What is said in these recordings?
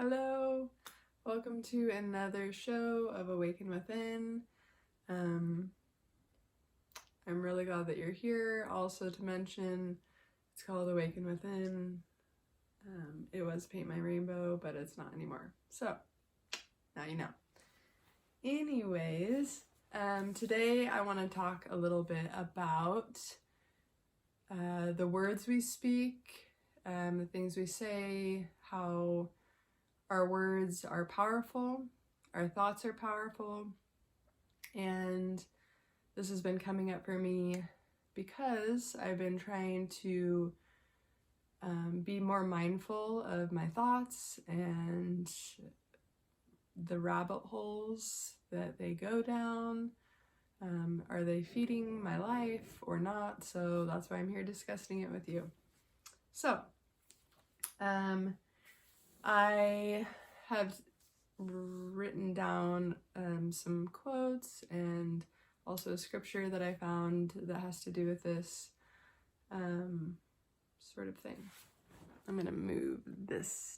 Hello, welcome to another show of Awaken Within. I'm really glad that you're here. Also to mention, it's called Awaken Within. It was Paint My Rainbow, but it's not anymore. So, now you know. Anyways, today I want to talk a little bit about the words we speak, the things we say, how our words are powerful, our thoughts are powerful, and this has been coming up for me because I've been trying to be more mindful of my thoughts and the rabbit holes that they go down. Are they feeding my life or not? So that's why I'm here discussing it with you. So, I have written down some quotes and also scripture that I found that has to do with this sort of thing. I'm going to move this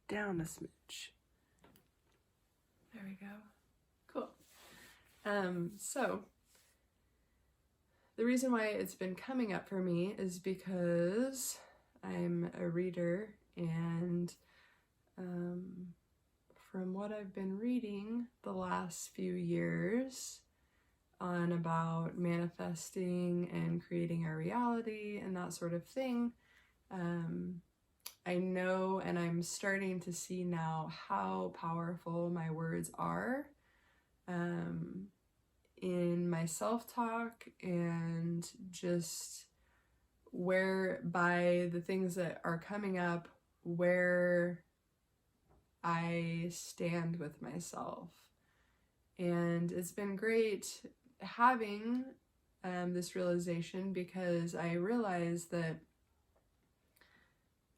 down a smidge. There we go. Cool. So the reason why it's been coming up for me is because I'm a reader, and from what I've been reading the last few years on about manifesting and creating our reality and that sort of thing, I know, and I'm starting to see now how powerful my words are in my self-talk, and just where by the things that are coming up, where I stand with myself. And it's been great having this realization, because I realize that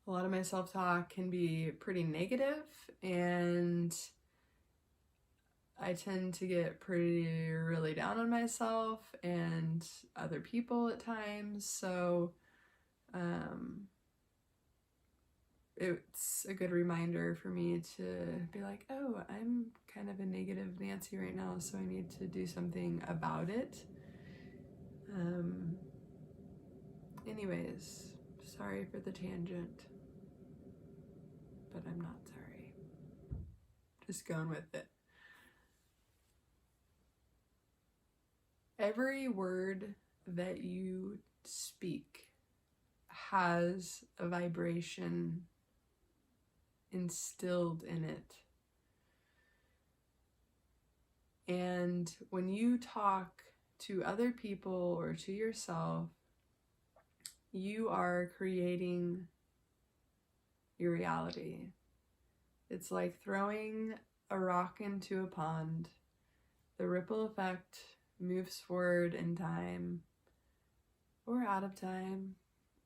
a lot of my self-talk can be pretty negative, and I tend to get really down on myself and other people at times. So it's a good reminder for me to be like, oh, I'm kind of a negative Nancy right now, so I need to do something about it. Anyways, sorry for the tangent, but I'm not sorry. Just going with it. Every word that you speak has a vibration instilled in it. And when you talk to other people or to yourself, you are creating your reality. It's like throwing a rock into a pond. The ripple effect moves forward in time, or out of time,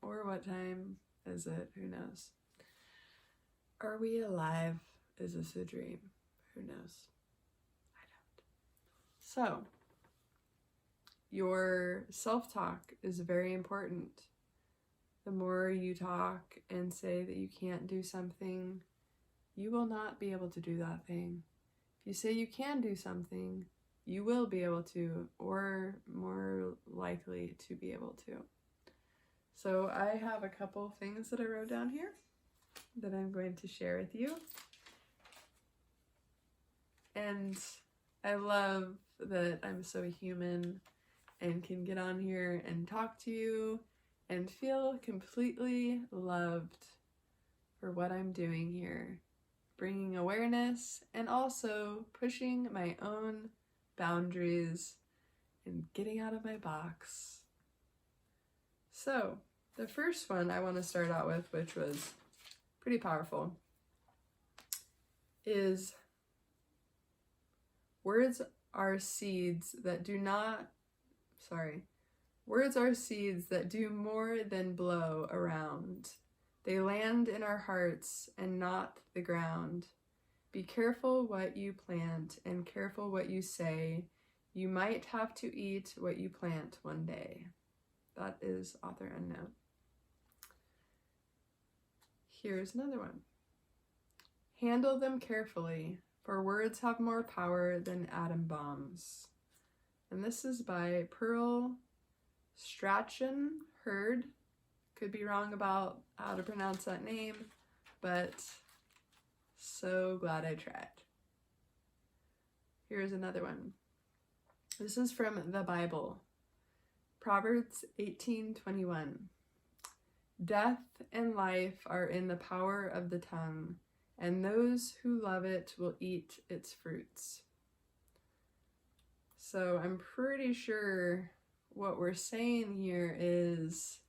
or what time is it? Who knows? Are we alive? Is this a dream? Who knows? I don't. So, your self-talk is very important. The more you talk and say that you can't do something, you will not be able to do that thing. If you say you can do something, you will be able to, or more likely to be able to. So I have a couple things that I wrote down here that I'm going to share with you. And I love that I'm so human and can get on here and talk to you and feel completely loved for what I'm doing here, bringing awareness and also pushing my own boundaries and getting out of my box. So the first one I want to start out with, which was pretty powerful, is words are seeds that do more than blow around. They land in our hearts and not the ground. Be careful what you plant and careful what you say. You might have to eat what you plant one day. That is author unknown. Here's another one. Handle them carefully, for words have more power than atom bombs. And this is by Pearl Strachan Hurd. Could be wrong about how to pronounce that name, but so glad I tried. Here's another one. This is from the Bible. Proverbs 18:21. Death and life are in the power of the tongue, and those who love it will eat its fruits. So I'm pretty sure what we're saying here is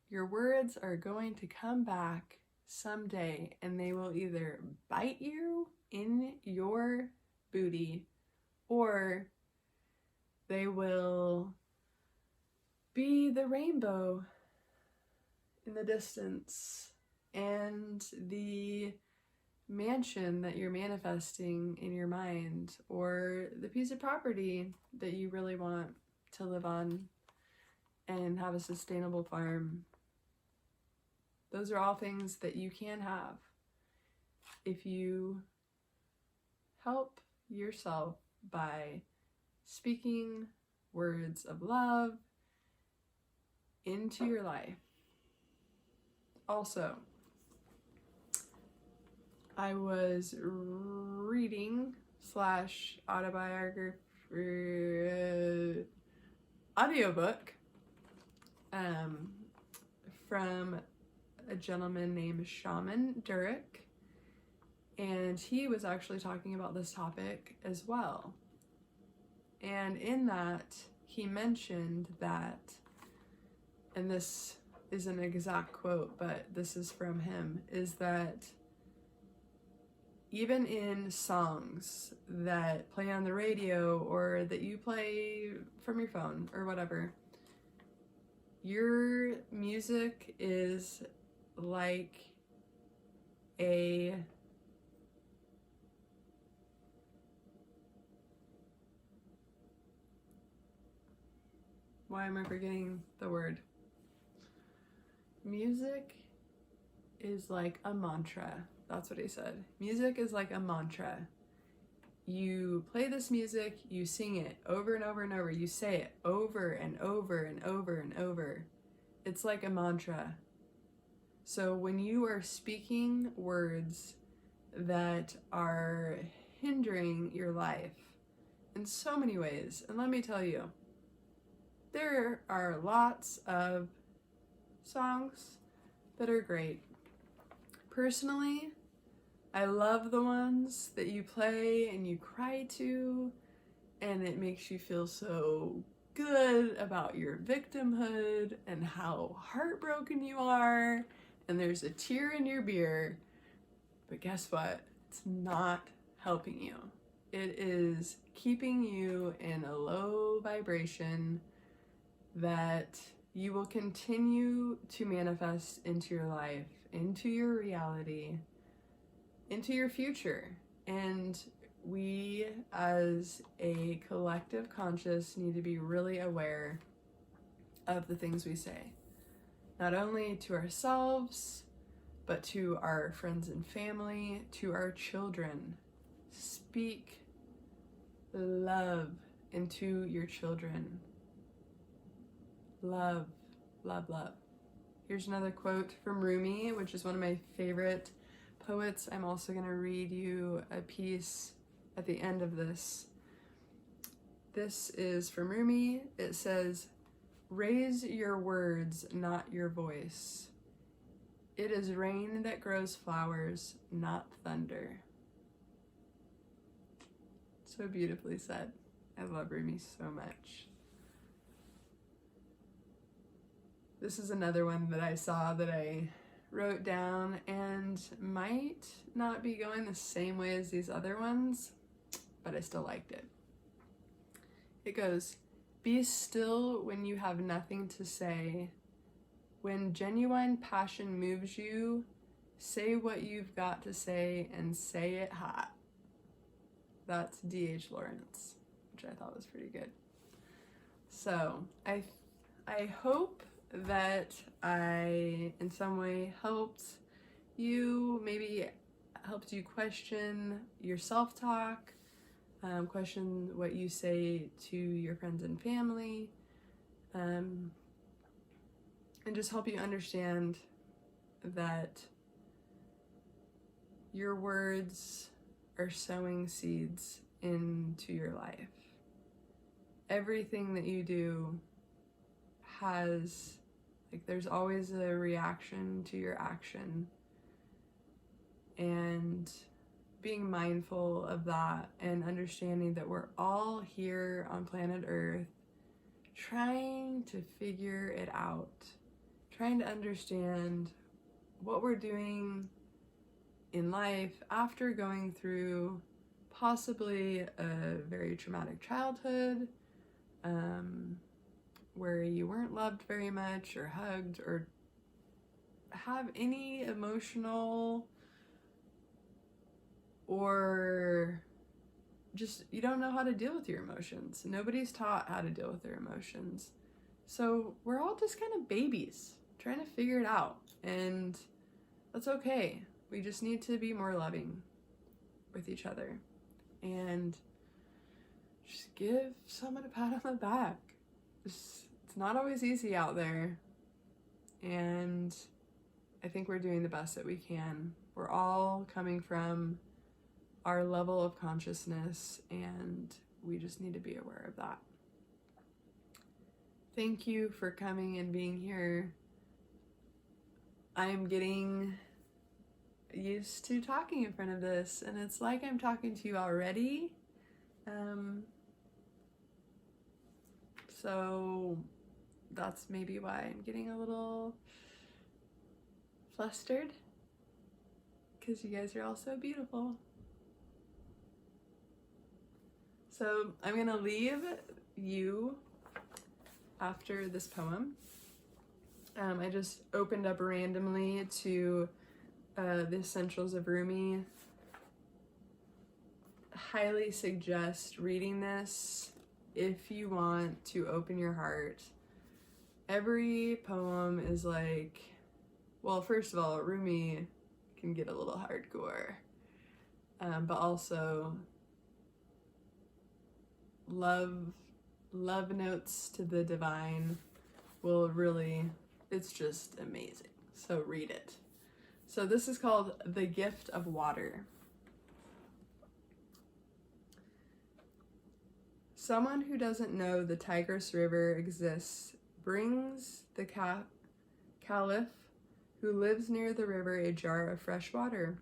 your words are going to come back someday, and they will either bite you in your booty, or they will be the rainbow in the distance and the mansion that you're manifesting in your mind, or the piece of property that you really want to live on and have a sustainable farm. Those are all things that you can have if you help yourself by speaking words of love into your life. Also, I was reading / autobiography audiobook from a gentleman named Shaman Durek, and he was actually talking about this topic as well. And in that, he mentioned that, and this isn't an exact quote, but this is from him, is that even in songs that play on the radio or that you play from your phone or whatever, your music is like a why am I forgetting the word? Music is like a mantra. That's what he said. Music is like a mantra. You play this music, you sing it over and over and over. You say it over and over and over and over. It's like a mantra. So when you are speaking words that are hindering your life in so many ways, and let me tell you, there are lots of songs that are great. Personally, I love the ones that you play and you cry to, and it makes you feel so good about your victimhood and how heartbroken you are, and there's a tear in your beer. But guess what? It's not helping you. It is keeping you in a low vibration that you will continue to manifest into your life, into your reality, into your future. And we as a collective conscious need to be really aware of the things we say, not only to ourselves, but to our friends and family, to our children. Speak love into your children. Love, love, love. Here's another quote from Rumi, which is one of my favorite poets. I'm also going to read you a piece at the end of this. This is from Rumi. It says, "Raise your words, not your voice. It is rain that grows flowers, not thunder." So beautifully said. I love Rumi so much. This is another one that I saw that I wrote down and might not be going the same way as these other ones, but I still liked it. It goes, "Be still when you have nothing to say. When genuine passion moves you, say what you've got to say and say it hot." That's D.H. Lawrence, which I thought was pretty good. So I hope that I in some way helped you maybe helps you question your self-talk, question what you say to your friends and family, and just help you understand that your words are sowing seeds into your life. Everything that you do has, there's always a reaction to your action. And being mindful of that and understanding that we're all here on planet Earth trying to figure it out, trying to understand what we're doing in life after going through possibly a very traumatic childhood, where you weren't loved very much or hugged or have any emotional or just you don't know how to deal with your emotions. Nobody's taught how to deal with their emotions. So we're all just kind of babies trying to figure it out, and that's okay. We just need to be more loving with each other and just give someone a pat on the back. It's not always easy out there, and I think we're doing the best that we can. We're all coming from our level of consciousness, and we just need to be aware of that. Thank you for coming and being here. I'm getting used to talking in front of this, and it's like I'm talking to you already. So that's maybe why I'm getting a little flustered, because you guys are all so beautiful. So I'm gonna leave you after this poem. I just opened up randomly to the Essentials of Rumi. Highly suggest reading this if you want to open your heart. Every poem is well, first of all, Rumi can get a little hardcore, but also love notes to the divine will really, it's just amazing. So read it. So this is called The Gift of Water. Someone who doesn't know the Tigris River exists brings the caliph who lives near the river a jar of fresh water.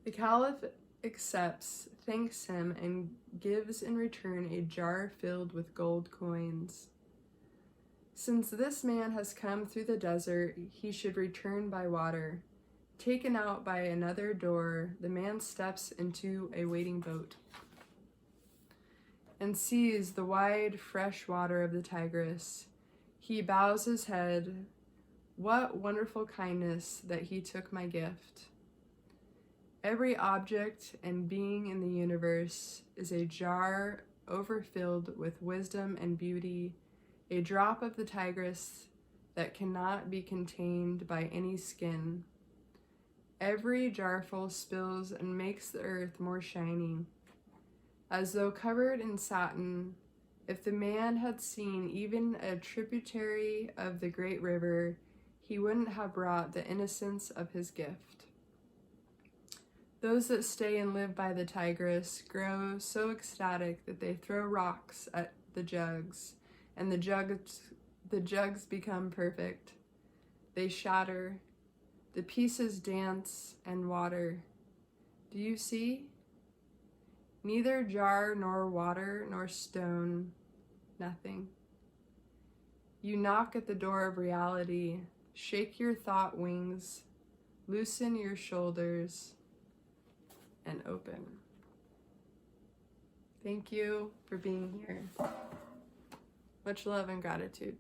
The caliph accepts, thanks him, and gives in return a jar filled with gold coins. Since this man has come through the desert, he should return by water. Taken out by another door, the man steps into a waiting boat and sees the wide, fresh water of the Tigris. He bows his head. What wonderful kindness that he took my gift. Every object and being in the universe is a jar overfilled with wisdom and beauty, a drop of the Tigris that cannot be contained by any skin. Every jarful spills and makes the earth more shiny, as though covered in satin. If the man had seen even a tributary of the great river, he wouldn't have brought the innocence of his gift. Those that stay and live by the Tigris grow so ecstatic that they throw rocks at the jugs, and the jugs become perfect. They shatter. The pieces dance and water. Do you see? Neither jar nor water nor stone, nothing. You knock at the door of reality, shake your thought wings, loosen your shoulders, and open. Thank you for being here. Much love and gratitude.